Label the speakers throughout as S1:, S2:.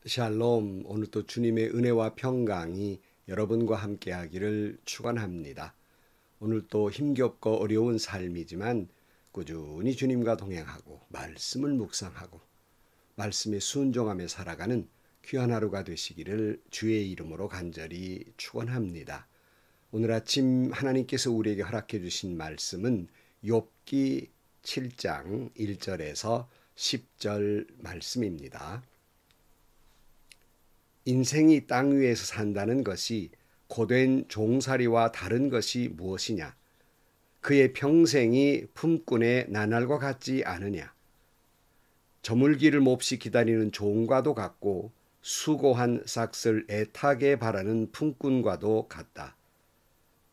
S1: 샬롬, 오늘도 주님의 은혜와 평강이 여러분과 함께하기를 축원합니다. 오늘도 힘겹고 어려운 삶이지만 꾸준히 주님과 동행하고 말씀을 묵상하고 말씀에 순종하며 살아가는 귀한 하루가 되시기를 주의 이름으로 간절히 축원합니다. 오늘 아침 하나님께서 우리에게 허락해 주신 말씀은 욥기 7장 1절에서 10절 말씀입니다. 인생이 땅 위에서 산다는 것이 고된 종살이와 다른 것이 무엇이냐? 그의 평생이 품꾼의 나날과 같지 않으냐? 저물기를 몹시 기다리는 종과도 같고 수고한 삭슬 애타게 바라는 품꾼과도 같다.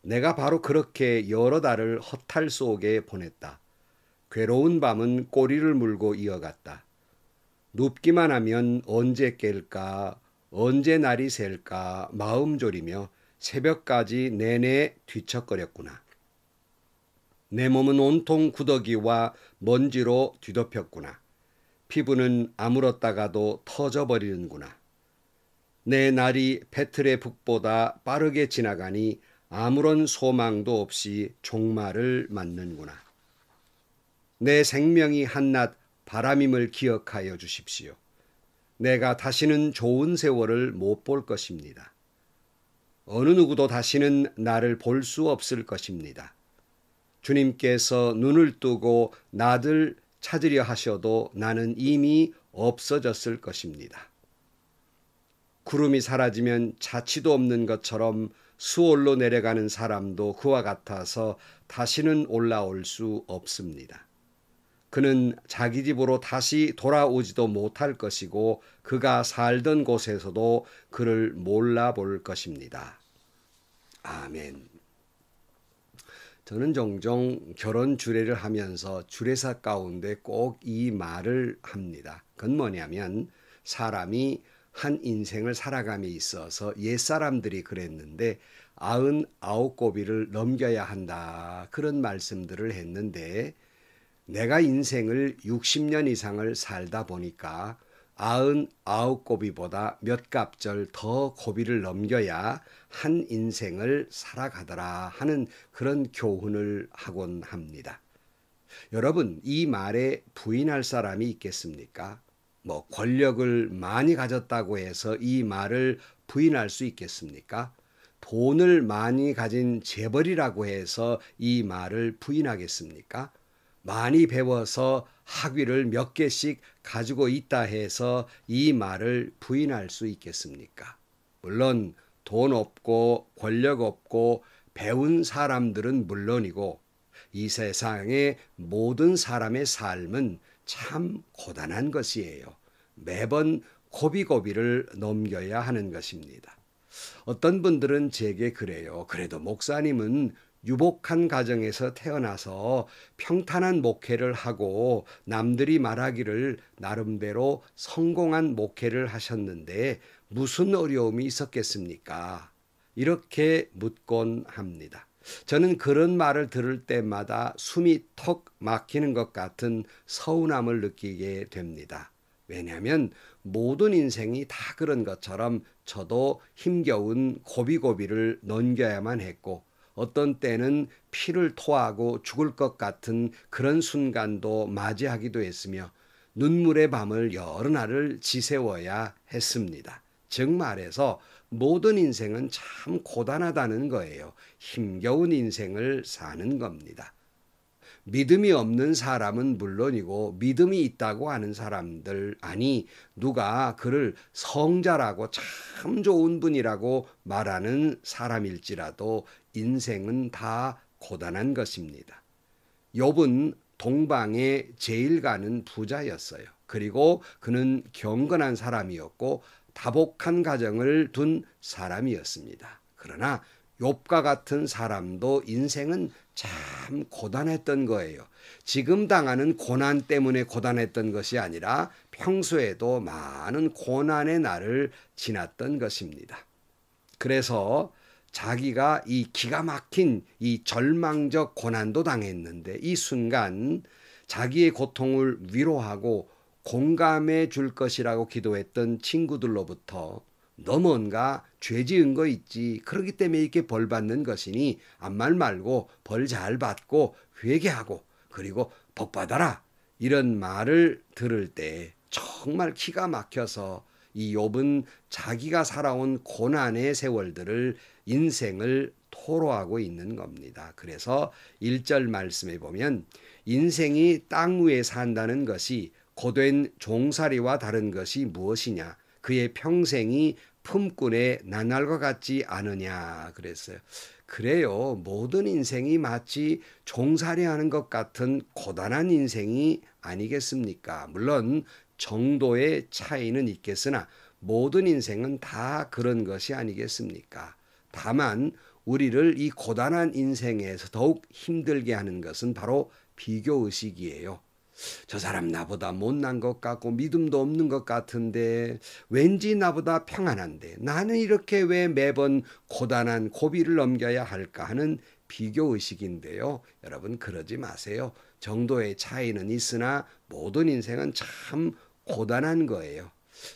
S1: 내가 바로 그렇게 여러 달을 허탈 속에 보냈다. 괴로운 밤은 꼬리를 물고 이어갔다. 눕기만 하면 언제 깰까? 언제 날이 셀까 마음 졸이며 새벽까지 내내 뒤척거렸구나. 내 몸은 온통 구더기와 먼지로 뒤덮였구나. 피부는 아물었다가도 터져버리는구나. 내 날이 배틀의 북보다 빠르게 지나가니 아무런 소망도 없이 종말을 맞는구나. 내 생명이 한낱 바람임을 기억하여 주십시오. 내가 다시는 좋은 세월을 못 볼 것입니다. 어느 누구도 다시는 나를 볼 수 없을 것입니다. 주님께서 눈을 뜨고 나를 찾으려 하셔도 나는 이미 없어졌을 것입니다. 구름이 사라지면 자취도 없는 것처럼 수월로 내려가는 사람도 그와 같아서 다시는 올라올 수 없습니다. 그는 자기 집으로 다시 돌아오지도 못할 것이고 그가 살던 곳에서도 그를 몰라볼 것입니다. 아멘. 저는 종종 결혼 주례를 하면서 주례사 가운데 꼭 이 말을 합니다. 그건 뭐냐면 사람이 한 인생을 살아감에 있어서 옛사람들이 그랬는데 99고비를 넘겨야 한다. 그런 말씀들을 했는데 내가 인생을 60년 이상을 살다 보니까 99고비보다 몇 갑절 더 고비를 넘겨야 한 인생을 살아가더라 하는 그런 교훈을 하곤 합니다. 여러분, 이 말에 부인할 사람이 있겠습니까? 권력을 많이 가졌다고 해서 이 말을 부인할 수 있겠습니까? 돈을 많이 가진 재벌이라고 해서 이 말을 부인하겠습니까? 많이 배워서 학위를 몇 개씩 가지고 있다 해서 이 말을 부인할 수 있겠습니까? 물론 돈 없고 권력 없고 배운 사람들은 물론이고 이 세상의 모든 사람의 삶은 참 고단한 것이에요. 매번 고비고비를 넘겨야 하는 것입니다. 어떤 분들은 제게 그래요. 그래도 목사님은 유복한 가정에서 태어나서 평탄한 목회를 하고 남들이 말하기를 나름대로 성공한 목회를 하셨는데 무슨 어려움이 있었겠습니까? 이렇게 묻곤 합니다. 저는 그런 말을 들을 때마다 숨이 턱 막히는 것 같은 서운함을 느끼게 됩니다. 왜냐하면 모든 인생이 다 그런 것처럼 저도 힘겨운 고비고비를 넘겨야만 했고 어떤 때는 피를 토하고 죽을 것 같은 그런 순간도 맞이하기도 했으며 눈물의 밤을 여러 날을 지새워야 했습니다. 즉 말해서 모든 인생은 참 고단하다는 거예요. 힘겨운 인생을 사는 겁니다. 믿음이 없는 사람은 물론이고 믿음이 있다고 하는 사람들, 아니 누가 그를 성자라고 참 좋은 분이라고 말하는 사람일지라도 인생은 다 고단한 것입니다. 욥은 동방에 제일 가는 부자였어요. 그리고 그는 경건한 사람이었고 다복한 가정을 둔 사람이었습니다. 그러나 욥과 같은 사람도 인생은 참 고단했던 거예요. 지금 당하는 고난 때문에 고단했던 것이 아니라 평소에도 많은 고난의 날을 지났던 것입니다. 그래서 자기가 이 기가 막힌 이 절망적 고난도 당했는데 이 순간 자기의 고통을 위로하고 공감해 줄 것이라고 기도했던 친구들로부터 너 뭔가 죄 지은 거 있지. 그렇기 때문에 이렇게 벌 받는 것이니 아무 말 말고 벌 잘 받고 회개하고 그리고 복 받아라. 이런 말을 들을 때 정말 기가 막혀서 이 욥은 자기가 살아온 고난의 세월들을 인생을 토로하고 있는 겁니다. 그래서 1절 말씀에 보면 인생이 땅 위에 산다는 것이 고된 종살이와 다른 것이 무엇이냐. 그의 평생이 품꾼의 나날과 같지 않으냐 그랬어요. 그래요. 모든 인생이 마치 종살이하는 것 같은 고단한 인생이 아니겠습니까? 물론 정도의 차이는 있겠으나 모든 인생은 다 그런 것이 아니겠습니까? 다만 우리를 이 고단한 인생에서 더욱 힘들게 하는 것은 바로 비교의식이에요. 저 사람 나보다 못난 것 같고 믿음도 없는 것 같은데 왠지 나보다 평안한데 나는 이렇게 왜 매번 고단한 고비를 넘겨야 할까 하는 비교의식인데요. 여러분 그러지 마세요. 정도의 차이는 있으나 모든 인생은 참 고단한 거예요.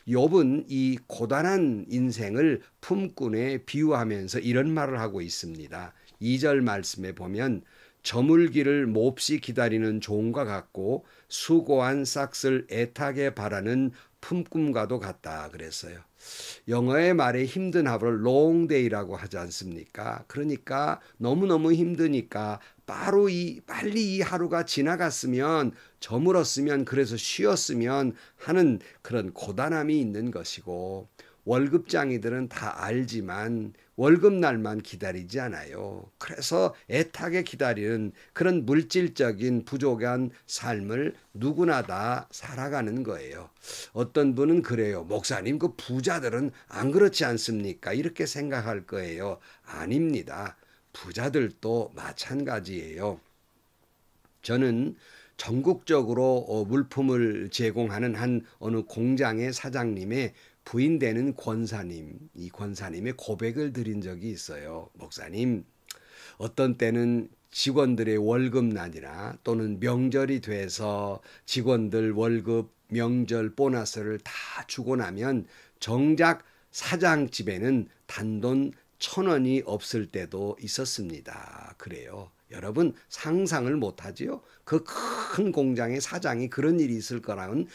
S1: 욥은 이 고단한 인생을 품꾼에 비유하면서 이런 말을 하고 있습니다. 2절 말씀에 보면 저물기를 몹시 기다리는 종과 같고 수고한 싹을 애타게 바라는 품꾼과도 같다 그랬어요. 영어의 말에 힘든 합을 long day라고 하지 않습니까? 그러니까 너무너무 힘드니까 빨리 이 하루가 지나갔으면 저물었으면 그래서 쉬었으면 하는 그런 고단함이 있는 것이고 월급장이들은 다 알지만 월급날만 기다리지 않아요. 그래서 애타게 기다리는 그런 물질적인 부족한 삶을 누구나 다 살아가는 거예요. 어떤 분은 그래요. 목사님 그 부자들은 안 그렇지 않습니까? 이렇게 생각할 거예요. 아닙니다. 부자들도 마찬가지예요. 저는 전국적으로 물품을 제공하는 한 어느 공장의 사장님의 부인 되는 권사님, 이 권사님의 고백을 드린 적이 있어요. 목사님, 어떤 때는 직원들의 월급날이나 또는 명절이 돼서 직원들 월급, 명절 보너스를 다 주고 나면 정작 사장 집에는 단돈 1,000원이 없을 때도 있었습니다. 그래요. 여러분 상상을 못하지요? 그 큰 공장의 사장이 그런 일이 있을 거라는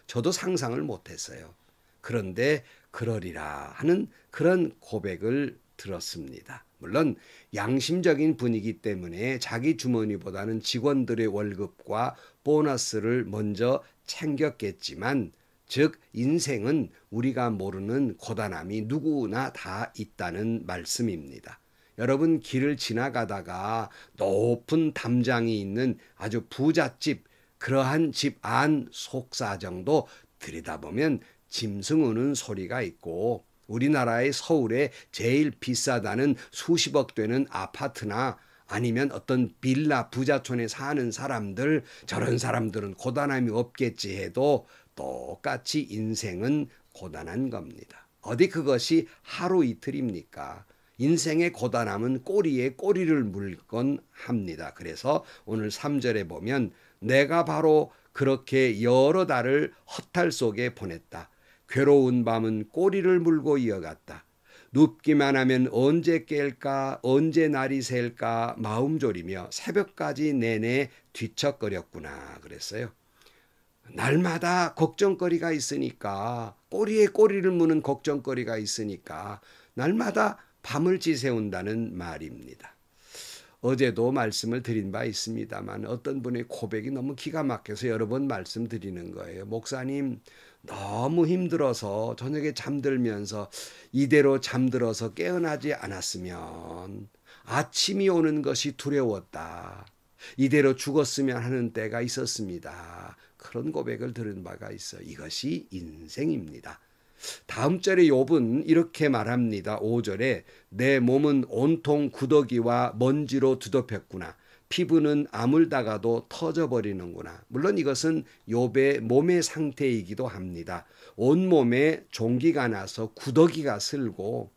S1: 저도 상상을 못했어요. 그런데 그러리라 하는 그런 고백을 들었습니다. 물론 양심적인 분이기 때문에 자기 주머니보다는 직원들의 월급과 보너스를 먼저 챙겼겠지만 즉 인생은 우리가 모르는 고단함이 누구나 다 있다는 말씀입니다. 여러분 길을 지나가다가 높은 담장이 있는 아주 부잣집 그러한 집 안 속사정도 들여다보면 짐승 우는 소리가 있고 우리나라의 서울에 제일 비싸다는 수십억 되는 아파트나 아니면 어떤 빌라 부자촌에 사는 사람들 저런 사람들은 고단함이 없겠지 해도 똑같이 인생은 고단한 겁니다. 어디 그것이 하루 이틀입니까? 인생의 고단함은 꼬리에 꼬리를 물건 합니다. 그래서 오늘 3절에 보면 내가 바로 그렇게 여러 달을 허탈 속에 보냈다. 괴로운 밤은 꼬리를 물고 이어갔다. 눕기만 하면 언제 깰까 언제 날이 셀까 마음 졸이며 새벽까지 내내 뒤척거렸구나 그랬어요. 날마다 걱정거리가 있으니까 꼬리에 꼬리를 무는 걱정거리가 있으니까 날마다 밤을 지새운다는 말입니다. 어제도 말씀을 드린 바 있습니다만 어떤 분의 고백이 너무 기가 막혀서 여러 번 말씀드리는 거예요. 목사님 너무 힘들어서 저녁에 잠들면서 이대로 잠들어서 깨어나지 않았으면 아침이 오는 것이 두려웠다. 이대로 죽었으면 하는 때가 있었습니다. 그런 고백을 들은 바가 있어. 이것이 인생입니다. 다음 절에 욥은 이렇게 말합니다. 5절에 내 몸은 온통 구더기와 먼지로 뒤덮였구나. 피부는 아물다가도 터져버리는구나. 물론 이것은 욥의 몸의 상태이기도 합니다. 온몸에 종기가 나서 구더기가 슬고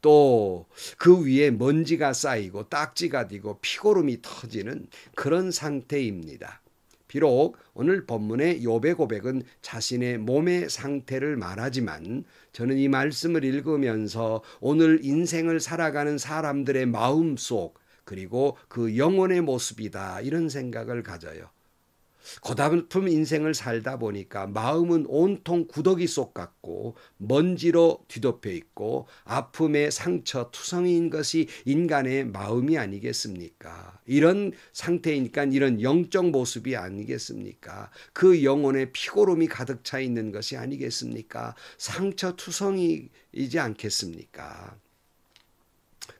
S1: 또 그 위에 먼지가 쌓이고 딱지가 되고 피고름이 터지는 그런 상태입니다. 비록 오늘 본문의 욥의 고백은 자신의 몸의 상태를 말하지만 저는 이 말씀을 읽으면서 오늘 인생을 살아가는 사람들의 마음속 그리고 그 영혼의 모습이다 이런 생각을 가져요. 고달픈 인생을 살다 보니까 마음은 온통 구더기 속 같고 먼지로 뒤덮여 있고 아픔의 상처 투성이인 것이 인간의 마음이 아니겠습니까? 이런 상태이니까 이런 영적 모습이 아니겠습니까? 그 영혼에 피고름이 가득 차 있는 것이 아니겠습니까? 상처 투성이이지 않겠습니까?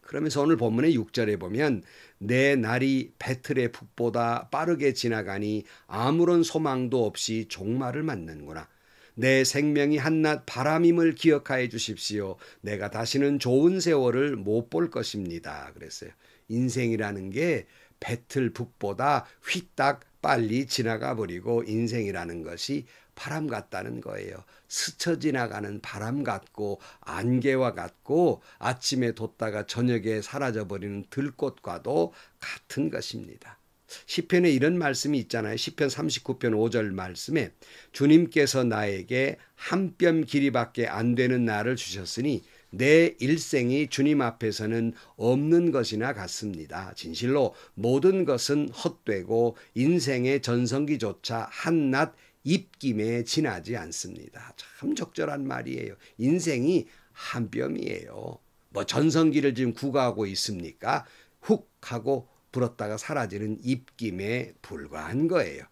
S1: 그러면서 오늘 본문의 6절에 보면 내 날이 배틀의 북보다 빠르게 지나가니 아무런 소망도 없이 종말을 맞는구나. 내 생명이 한낱 바람임을 기억하여 주십시오. 내가 다시는 좋은 세월을 못 볼 것입니다. 그랬어요. 인생이라는 게 배틀 북보다 휘딱 빨리 지나가 버리고 인생이라는 것이 바람 같다는 거예요. 스쳐 지나가는 바람 같고 안개와 같고 아침에 돋다가 저녁에 사라져버리는 들꽃과도 같은 것입니다. 시편에 이런 말씀이 있잖아요. 시편 39편 5절 말씀에 주님께서 나에게 한 뼘 길이밖에 안 되는 날을 주셨으니 내 일생이 주님 앞에서는 없는 것이나 같습니다. 진실로 모든 것은 헛되고 인생의 전성기조차 한낱 입김에 지나지 않습니다. 참 적절한 말이에요. 인생이 한 뼘이에요. 뭐 전성기를 지금 구가하고 있습니까? 훅 하고 불었다가 사라지는 입김에 불과한 거예요.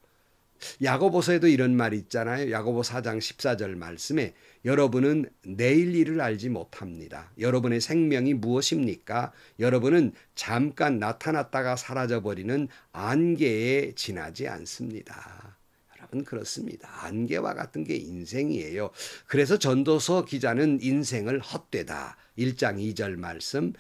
S1: 야고보서에도 이런 말이 있잖아요. 야고보 4장 14절 말씀에 여러분은 내일 일을 알지 못합니다. 여러분의 생명이 무엇입니까? 여러분은 잠깐 나타났다가 사라져버리는 안개에 지나지 않습니다. 여러분 그렇습니다. 안개와 같은 게 인생이에요. 그래서 전도서 기자는 인생을 헛되다. 1장 2절 말씀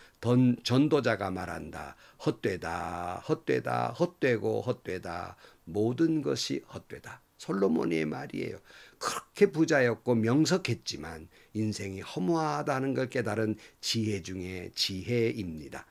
S1: 전도자가 말한다. 헛되다. 헛되다. 헛되고 헛되다. 모든 것이 헛되다. 솔로몬의 말이에요. 그렇게 부자였고 명석했지만 인생이 허무하다는 걸 깨달은 지혜 중에 지혜입니다.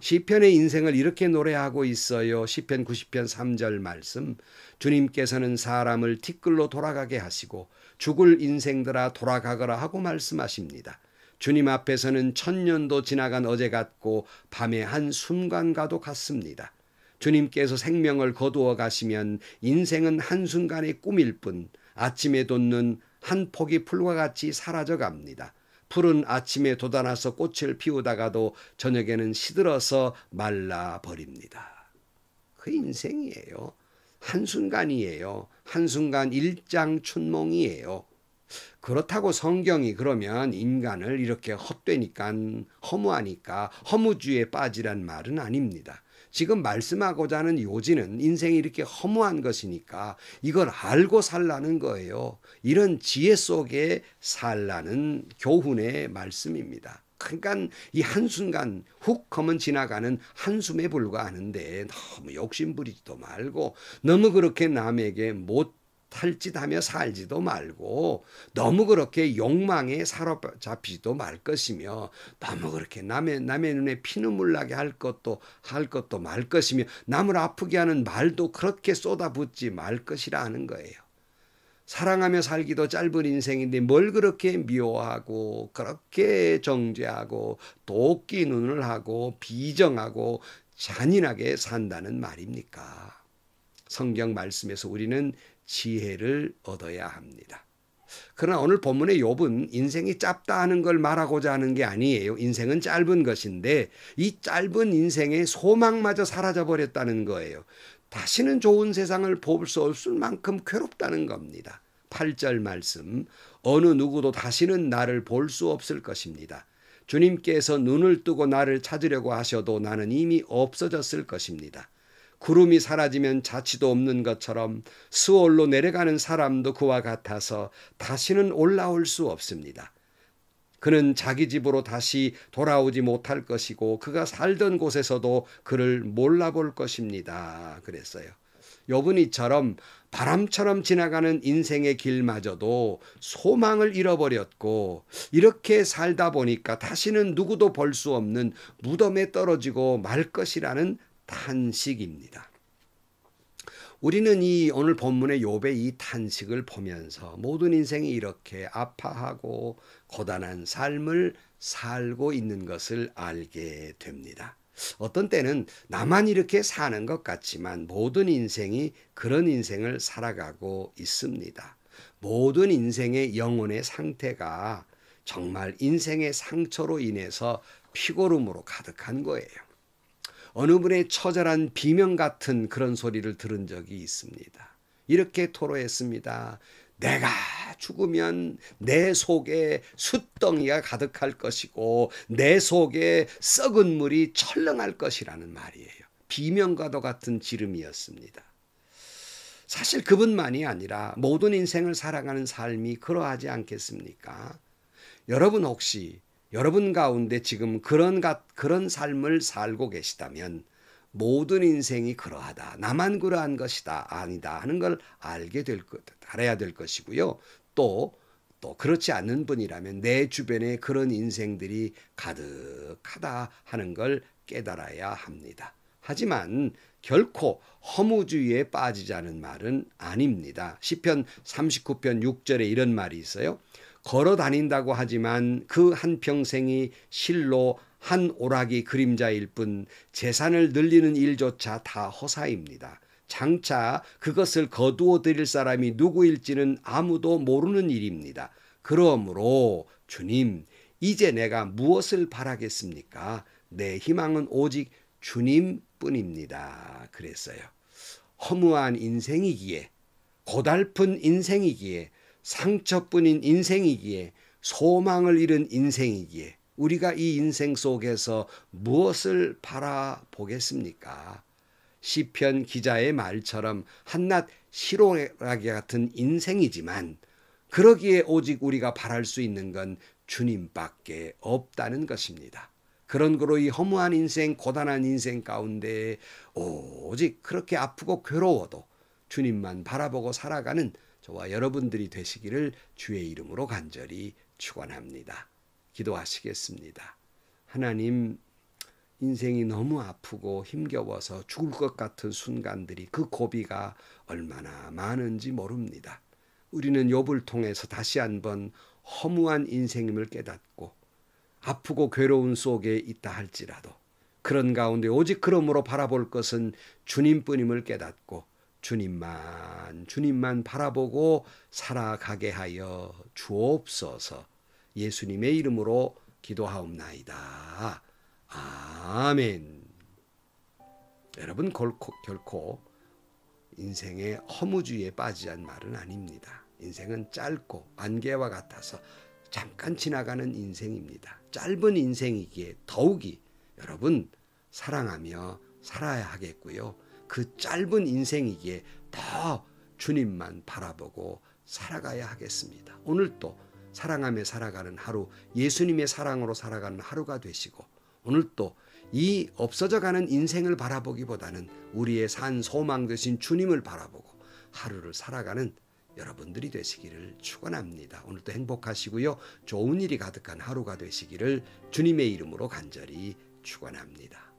S1: 시편의 인생을 이렇게 노래하고 있어요. 시편 90편 3절 말씀. 주님께서는 사람을 티끌로 돌아가게 하시고 죽을 인생들아 돌아가거라 하고 말씀하십니다. 주님 앞에서는 천년도 지나간 어제 같고 밤의 한순간과도 같습니다. 주님께서 생명을 거두어 가시면 인생은 한순간의 꿈일 뿐 아침에 돋는 한 폭이 풀과 같이 사라져 갑니다. 풀은 아침에 돋아나서 꽃을 피우다가도 저녁에는 시들어서 말라버립니다. 그 인생이에요. 한순간이에요. 한순간 일장춘몽이에요. 그렇다고 성경이 그러면 인간을 이렇게 헛되니까 허무하니까 허무주의에 빠지란 말은 아닙니다. 지금 말씀하고자 하는 요지는 인생이 이렇게 허무한 것이니까 이걸 알고 살라는 거예요. 이런 지혜 속에 살라는 교훈의 말씀입니다. 그러니까 이 한순간 훅 하면 지나가는 한숨에 불과하는데 너무 욕심부리지도 말고 너무 그렇게 남에게 못할짓하며 살지도 말고 너무 그렇게 욕망에 사로잡히지도 말 것이며 너무 그렇게 남의 눈에 피눈물 나게 할 것도 말 것이며 남을 아프게 하는 말도 그렇게 쏟아붓지 말 것이라 하는 거예요. 사랑하며 살기도 짧은 인생인데 뭘 그렇게 미워하고 그렇게 정죄하고 도끼 눈을 하고 비정하고 잔인하게 산다는 말입니까? 성경 말씀에서 우리는 지혜를 얻어야 합니다. 그러나 오늘 본문의 욥은 인생이 짧다 하는 걸 말하고자 하는 게 아니에요. 인생은 짧은 것인데 이 짧은 인생의 소망마저 사라져버렸다는 거예요. 다시는 좋은 세상을 볼 수 없을 만큼 괴롭다는 겁니다. 8절 말씀, 어느 누구도 다시는 나를 볼 수 없을 것입니다. 주님께서 눈을 뜨고 나를 찾으려고 하셔도 나는 이미 없어졌을 것입니다. 구름이 사라지면 자취도 없는 것처럼 스올로 내려가는 사람도 그와 같아서 다시는 올라올 수 없습니다. 그는 자기 집으로 다시 돌아오지 못할 것이고 그가 살던 곳에서도 그를 몰라볼 것입니다. 그랬어요. 욥은 이처럼 바람처럼 지나가는 인생의 길마저도 소망을 잃어버렸고 이렇게 살다 보니까 다시는 누구도 볼 수 없는 무덤에 떨어지고 말 것이라는 탄식입니다. 우리는 이 오늘 본문의 욥의 이 탄식을 보면서 모든 인생이 이렇게 아파하고 고단한 삶을 살고 있는 것을 알게 됩니다. 어떤 때는 나만 이렇게 사는 것 같지만 모든 인생이 그런 인생을 살아가고 있습니다. 모든 인생의 영혼의 상태가 정말 인생의 상처로 인해서 피고름으로 가득한 거예요. 어느 분의 처절한 비명 같은 그런 소리를 들은 적이 있습니다. 이렇게 토로했습니다. 내가 죽으면 내 속에 숯덩이가 가득할 것이고 내 속에 썩은 물이 철렁할 것이라는 말이에요. 비명과도 같은 지름이었습니다. 사실 그분만이 아니라 모든 인생을 살아가는 삶이 그러하지 않겠습니까? 여러분 혹시 여러분 가운데 지금 그런 삶을 살고 계시다면 모든 인생이 그러하다. 나만 그러한 것이다. 아니다. 하는 걸 알아야 될 것이고요. 또 그렇지 않는 분이라면 내 주변에 그런 인생들이 가득하다 하는 걸 깨달아야 합니다. 하지만 결코 허무주의에 빠지자는 말은 아닙니다. 시편 39편 6절에 이런 말이 있어요. 걸어 다닌다고 하지만 그 한평생이 실로 한 오락이 그림자일 뿐 재산을 늘리는 일조차 다 허사입니다. 장차 그것을 거두어 드릴 사람이 누구일지는 아무도 모르는 일입니다. 그러므로 주님, 이제 내가 무엇을 바라겠습니까? 내 희망은 오직 주님뿐입니다. 그랬어요. 허무한 인생이기에, 고달픈 인생이기에, 상처뿐인 인생이기에, 소망을 잃은 인생이기에 우리가 이 인생 속에서 무엇을 바라보겠습니까? 시편 기자의 말처럼 한낱 시로라기 같은 인생이지만 그러기에 오직 우리가 바랄 수 있는 건 주님밖에 없다는 것입니다. 그런 거로 이 허무한 인생, 고단한 인생 가운데 오직 그렇게 아프고 괴로워도 주님만 바라보고 살아가는 저와 여러분들이 되시기를 주의 이름으로 간절히 축원합니다. 기도하시겠습니다. 하나님, 인생이 너무 아프고 힘겨워서 죽을 것 같은 순간들이 그 고비가 얼마나 많은지 모릅니다. 우리는 욥을 통해서 다시 한번 허무한 인생임을 깨닫고 아프고 괴로운 속에 있다 할지라도 그런 가운데 오직 그러므로 바라볼 것은 주님뿐임을 깨닫고 주님만 바라보고 살아가게 하여 주옵소서. 예수님의 이름으로 기도하옵나이다. 아멘. 여러분 결코 인생의 허무주의에 빠지자는 말은 아닙니다. 인생은 짧고 안개와 같아서 잠깐 지나가는 인생입니다. 짧은 인생이기에 더욱이 여러분 사랑하며 살아야 하겠고요. 그 짧은 인생이기에 더 주님만 바라보고 살아가야 하겠습니다. 오늘도 사랑하며 살아가는 하루, 예수님의 사랑으로 살아가는 하루가 되시고 오늘도 이 없어져가는 인생을 바라보기보다는 우리의 산 소망 되신 주님을 바라보고 하루를 살아가는 여러분들이 되시기를 축원합니다. 오늘도 행복하시고요. 좋은 일이 가득한 하루가 되시기를 주님의 이름으로 간절히 축원합니다.